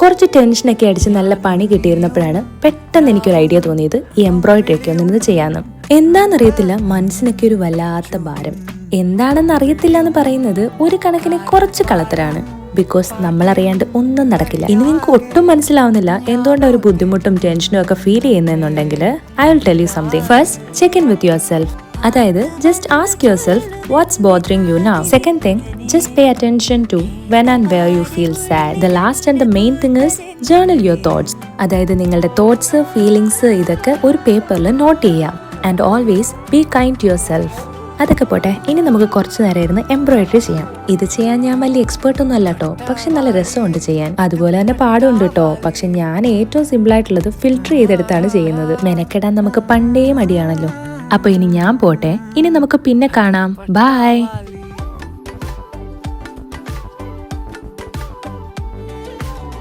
കുറച്ച് ടെൻഷനൊക്കെ അടിച്ച് നല്ല പണി കിട്ടിയിരുന്നപ്പോഴാണ് പെട്ടെന്ന് എനിക്കൊരു ഐഡിയ തോന്നിയത് ഈ എംബ്രോയിഡറി ഒക്കെ ഒന്ന് ചെയ്യാമെന്ന്. എന്താണെന്നറിയത്തില്ല, മനസ്സിനൊക്കെ ഒരു വല്ലാത്ത ഭാരം. എന്താണെന്ന് അറിയത്തില്ല എന്ന് പറയുന്നത് ഒരു കണക്കിന് കുറച്ച് കളത്തരാണ്. ബിക്കോസ് നമ്മൾ അറിയാണ്ട് ഒന്നും നടക്കില്ല. ഇനി നിങ്ങൾക്ക് ഒട്ടും മനസ്സിലാവുന്നില്ല എന്തുകൊണ്ടാണ് ഒരു ബുദ്ധിമുട്ടും ടെൻഷനും ഒക്കെ ഫീൽ ചെയ്യുന്നതെന്നുണ്ടെങ്കിൽ I will tell you something. First, check in with yourself. അതായത് just ask yourself what's bothering you now. Second thing, just pay attention to when and where you feel sad. The last and the main thing is journal your thoughts. അതായത് നിങ്ങളുടെ thoughts, feelings ഇതൊക്കെ ഒരു പേപ്പറിൽ note ചെയ്യാം. And always be kind to yourself. അതൊക്കെ പോട്ടെ, ഇനി നമുക്ക് കുറച്ച് നേരം ഇരുന്ന് എംബ്രോയിഡറി ചെയ്യാം. ഇത് ചെയ്യാൻ ഞാൻ വലിയ എക്സ്പേർട്ട് ഒന്നും അല്ല കേട്ടോ, പക്ഷെ നല്ല രസമുണ്ട് ചെയ്യാൻ. അതുപോലെ തന്നെ പാടുണ്ട് കേട്ടോ. പക്ഷെ ഞാൻ ഏറ്റവും സിമ്പിൾ ആയിട്ടുള്ളത് ഫിൽറ്റർ ചെയ്തെടുത്താണ് ചെയ്യുന്നത്. മെനക്കെടാൻ നമുക്ക് പണ്ടേ മടിയാണല്ലോ. അപ്പൊ ഇനി ഞാൻ പോട്ടെ, ഇനി നമുക്ക് പിന്നെ കാണാം. ബൈ.